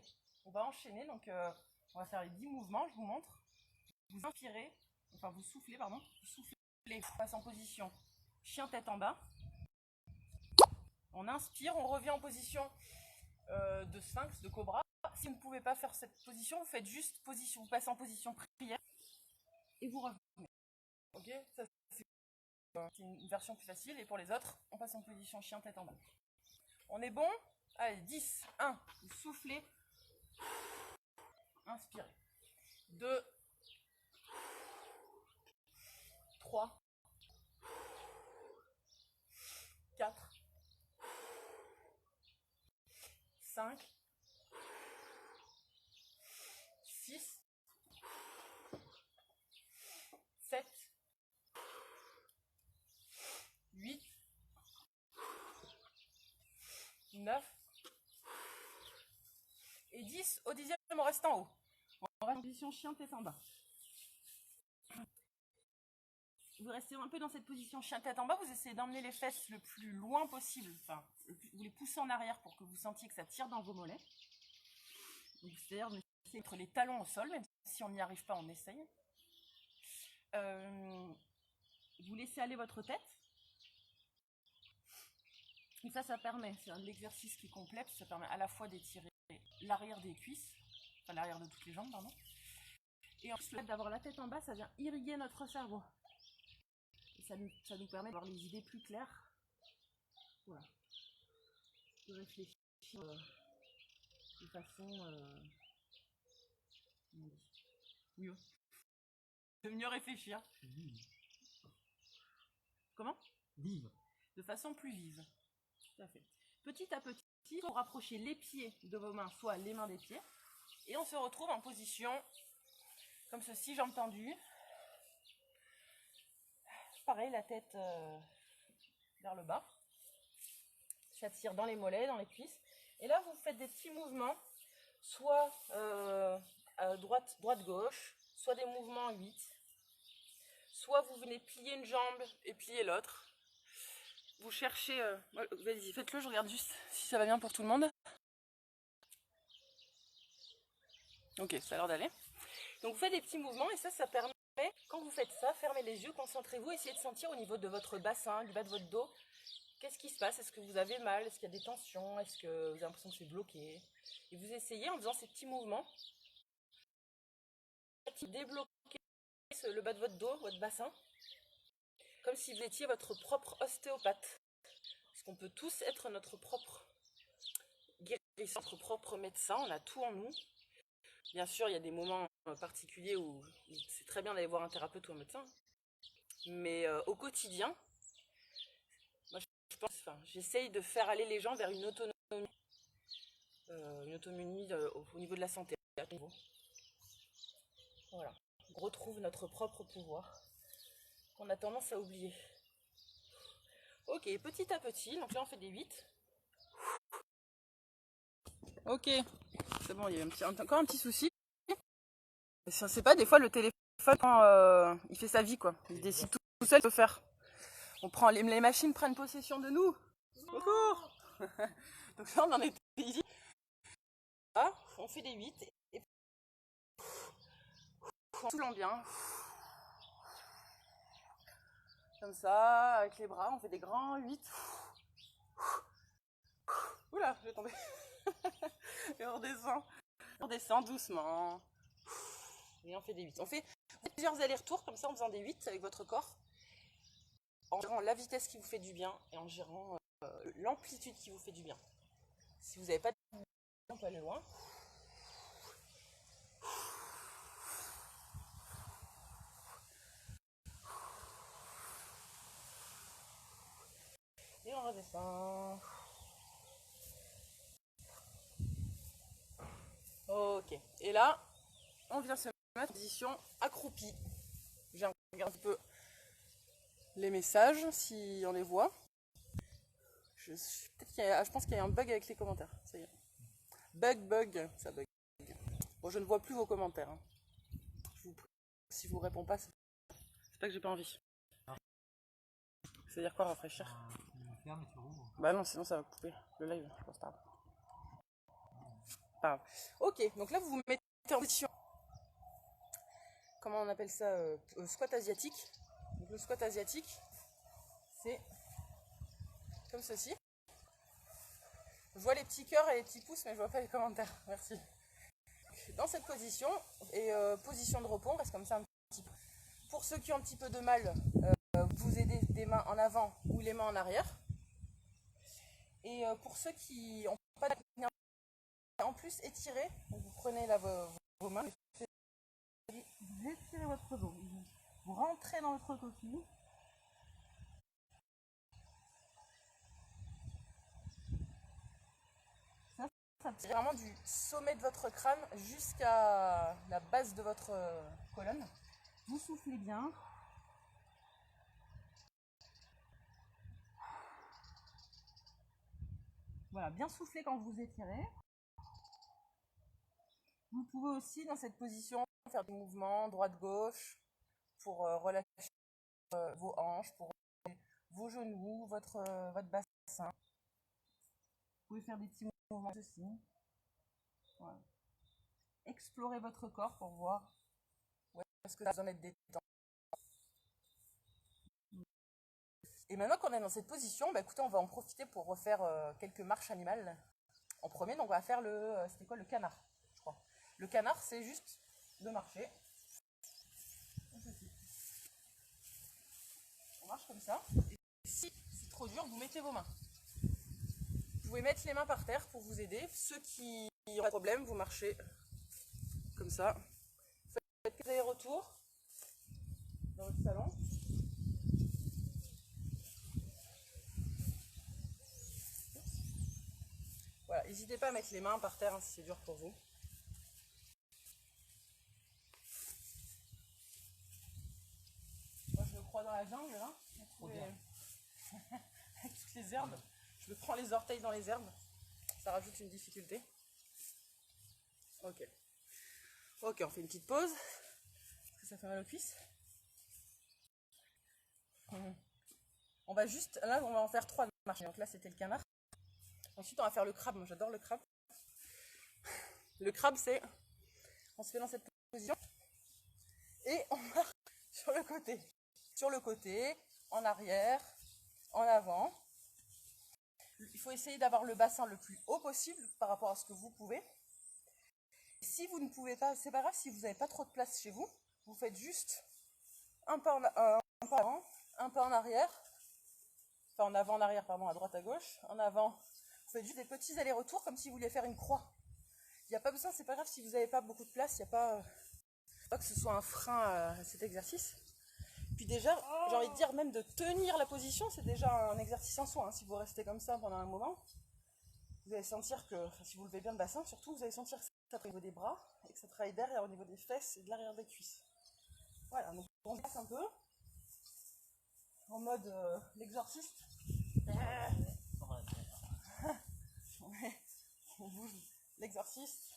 on va enchaîner. Donc, on va faire les 10 mouvements. Je vous montre. Vous inspirez, enfin vous soufflez, pardon. Vous soufflez, vous passez en position chien tête en bas. On inspire, on revient en position de sphinx, de cobra. Si vous ne pouvez pas faire cette position, vous faites juste position, vous passez en position prière et vous revenez. Ok, ça c'est une version plus facile. Et pour les autres, on passe en position chien tête en bas. On est bon? Allez, 10, 1, vous soufflez, inspirez. 2, 3, 4, 5, 6, 7, 8, 9 et 10. Au 10e, on reste en haut. On reste en position chien tête en bas. Vous restez un peu dans cette position chien tête en bas, vous essayez d'emmener les fesses le plus loin possible. Enfin, vous les poussez en arrière pour que vous sentiez que ça tire dans vos mollets. C'est-à-dire de mettre les talons au sol, même si on n'y arrive pas, on essaye. Vous laissez aller votre tête. Et ça permet, c'est un exercice qui est complet, ça permet à la fois d'étirer l'arrière des cuisses, enfin l'arrière de toutes les jambes, pardon. Et en plus, le fait d'avoir la tête en bas, ça vient irriguer notre cerveau. Et ça nous permet d'avoir les idées plus claires. Voilà. De réfléchir de façon mieux. De mieux réfléchir. Vive. Comment? Vive. De façon plus vive. Tout à fait. Petit à petit, il faut rapprocher les pieds de vos mains, soit les mains des pieds. Et on se retrouve en position comme ceci, jambes tendues. Pareil, la tête vers le bas. J'attire dans les mollets, dans les cuisses. Et là, vous faites des petits mouvements, soit droite-gauche, soit des mouvements en 8. Soit vous venez plier une jambe et plier l'autre. Vous cherchez... Vas-y, faites-le, je regarde juste si ça va bien pour tout le monde. Ok, ça a l'air d'aller. Donc vous faites des petits mouvements et ça permet, quand vous faites ça, fermez les yeux, concentrez-vous, essayez de sentir au niveau de votre bassin, du bas de votre dos, qu'est-ce qui se passe? Est-ce que vous avez mal? Est-ce qu'il y a des tensions? Est-ce que vous avez l'impression que c'est bloqué? Et vous essayez en faisant ces petits mouvements, de débloquer le bas de votre dos, votre bassin, comme si vous étiez votre propre ostéopathe. Parce qu'on peut tous être notre propre guérisseur, notre propre médecin, on a tout en nous. Bien sûr, il y a des moments particuliers où c'est très bien d'aller voir un thérapeute ou un médecin. Mais au quotidien, moi j'essaye de faire aller les gens vers une autonomie au niveau de la santé. Voilà, on retrouve notre propre pouvoir qu'on a tendance à oublier. Ok, petit à petit, donc là on fait des 8. Ok, c'est bon, il y a encore un petit souci. Je sais pas, des fois le téléphone, il fait sa vie quoi. Il décide tout seul de faire. Les machines prennent possession de nous. Au cours. Donc là on en était ici. Ah, on fait des 8 et en soufflant bien. Comme ça, avec les bras, on fait des grands 8. Oula, je vais tomber. Et on redescend doucement. Et on fait des 8. On fait plusieurs allers-retours comme ça en faisant des 8 avec votre corps. En gérant la vitesse qui vous fait du bien et en gérant l'amplitude qui vous fait du bien. Si vous n'avez pas de temps, on peut aller loin. Et on redescend. Ok. Et là, on vient se mettre en position accroupie. Je regarde un peu les messages si on les voit. Je pense qu'il y a un bug avec les commentaires. Ça y est. Bug, ça bug. Bon, je ne vois plus vos commentaires. Hein. Si je vous réponds pas, c'est pas que j'ai pas envie. C'est-à-dire quoi, rafraîchir? Bah non, sinon ça va couper le live, je pense pas. Pas grave. Ok, donc là vous vous mettez en position. Comment on appelle ça? Squat asiatique. Donc le squat asiatique, c'est comme ceci. Je vois les petits cœurs et les petits pouces, mais je vois pas les commentaires. Merci. Dans cette position, et position de repos, on reste comme ça un petit peu. Pour ceux qui ont un petit peu de mal, vous aidez des mains en avant ou les mains en arrière. Et pour ceux qui n'ont pas de en plus étirez, vous prenez là vos mains, vous étirez votre dos, vous rentrez dans votre coquille. C'est vraiment du sommet de votre crâne jusqu'à la base de votre colonne. Vous soufflez bien. Voilà, bien souffler quand vous étirez. Vous pouvez aussi, dans cette position, faire des mouvements droite-gauche pour relâcher vos hanches, pour relâcher vos genoux, votre bassin. Vous pouvez faire des petits mouvements aussi. Voilà. explorez votre corps pour voir où est-ce que ça a besoin d'être détendu. Et maintenant qu'on est dans cette position, bah écoutez, on va en profiter pour refaire quelques marches animales. En premier, donc on va faire c'était quoi, le canard, je crois. Le canard, c'est juste de marcher. On marche comme ça. Et si c'est trop dur, vous mettez vos mains. Vous pouvez mettre les mains par terre pour vous aider. Ceux qui ont un problème, vous marchez comme ça. Faites des allers-retours dans votre salon. Voilà, n'hésitez pas à mettre les mains par terre hein, si c'est dur pour vous. Moi je me crois dans la jungle là, avec toutes les herbes. Je me prends les orteils dans les herbes, ça rajoute une difficulté. Ok. Ok, on fait une petite pause, parce que ça fait mal aux cuisses. On va juste, là on va en faire 3 marches. Donc là c'était le canard. Ensuite on va faire le crabe, moi j'adore le crabe. Le crabe c'est, on se fait dans cette position et on marche sur le côté, en arrière, en avant. Il faut essayer d'avoir le bassin le plus haut possible par rapport à ce que vous pouvez. Si vous ne pouvez pas, c'est pas grave si vous n'avez pas trop de place chez vous, vous faites juste un pas en avant, un pas en arrière, enfin en avant, en arrière, pardon, à droite, à gauche, en avant. Vous faites juste des petits allers-retours comme si vous vouliez faire une croix. Il n'y a pas besoin, c'est pas grave si vous n'avez pas beaucoup de place, il n'y a pas que ce soit un frein à cet exercice. Puis déjà, j'ai envie de dire, même de tenir la position, c'est déjà un exercice en soi. Hein. Si vous restez comme ça pendant un moment, vous allez sentir que, enfin, si vous levez bien le bassin, surtout, vous allez sentir que ça travaille au niveau des bras et que ça travaille derrière au niveau des fesses et de l'arrière des cuisses. Voilà, donc on se passe un peu en mode l'exorciste. On bouge l'exorciste.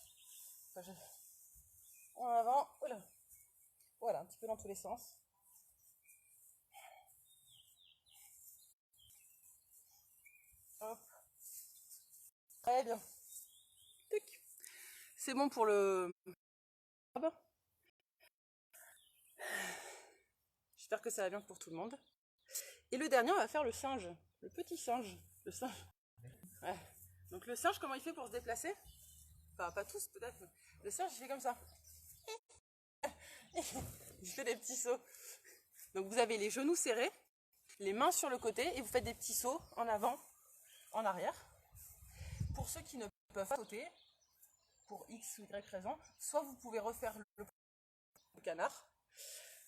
En avant, voilà. Voilà, un petit peu dans tous les sens. Hop. Très bien. C'est bon pour le... J'espère que ça va bien pour tout le monde. Et le dernier, on va faire le singe. Le petit singe. Le singe. Ouais. Donc le singe, comment il fait pour se déplacer? Enfin, pas tous peut-être. Le singe, il fait comme ça. Il fait des petits sauts. Donc vous avez les genoux serrés, les mains sur le côté et vous faites des petits sauts en avant, en arrière. Pour ceux qui ne peuvent pas sauter, pour X ou Y raison, soit vous pouvez refaire le canard,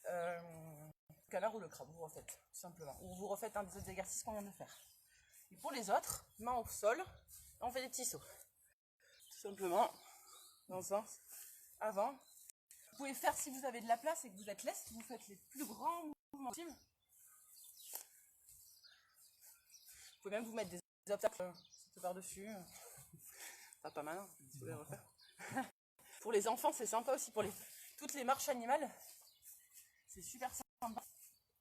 ou le crabe, vous refaites, tout simplement. Ou vous refaites un des autres exercices qu'on vient de faire. Et pour les autres, mains au sol, on fait des petits sauts. Tout simplement, dans le sens, avant. Vous pouvez faire, si vous avez de la place et que vous êtes leste, vous faites les plus grands mouvements possibles. Vous pouvez même vous mettre des obstacles par-dessus. Pas mal, hein, si vous voulez refaire. Pour les enfants, c'est sympa aussi. Pour toutes les marches animales, c'est super sympa.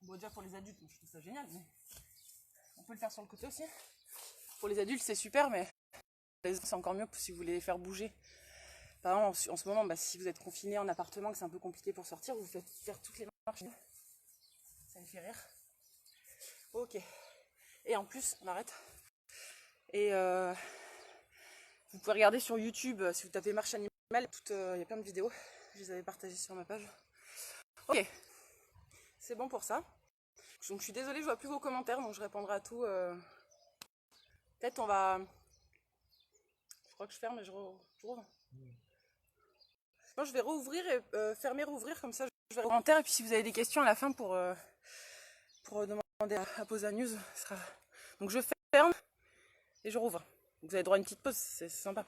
Bon, déjà pour les adultes, je trouve ça génial, mais on peut le faire sur le côté aussi. Pour les adultes, c'est super, mais c'est encore mieux si vous voulez les faire bouger. Par exemple, en ce moment, bah, si vous êtes confiné en appartement, que c'est un peu compliqué pour sortir, vous faites faire toutes les marches. Ça me fait rire. Ok. Et en plus, on arrête. Et vous pouvez regarder sur YouTube, si vous tapez marche animale, il y a plein de vidéos. Je les avais partagées sur ma page. Ok. C'est bon pour ça. Donc je suis désolée, je vois plus vos commentaires, donc je répondrai à tout. Peut-être on va... Je crois que je ferme et je rouvre. Moi je vais rouvrir et fermer, rouvrir, comme ça je vais aux commentaires. Et puis si vous avez des questions à la fin pour demander à poser la news, sera... Donc je ferme et je rouvre. Vous avez droit à une petite pause, c'est sympa.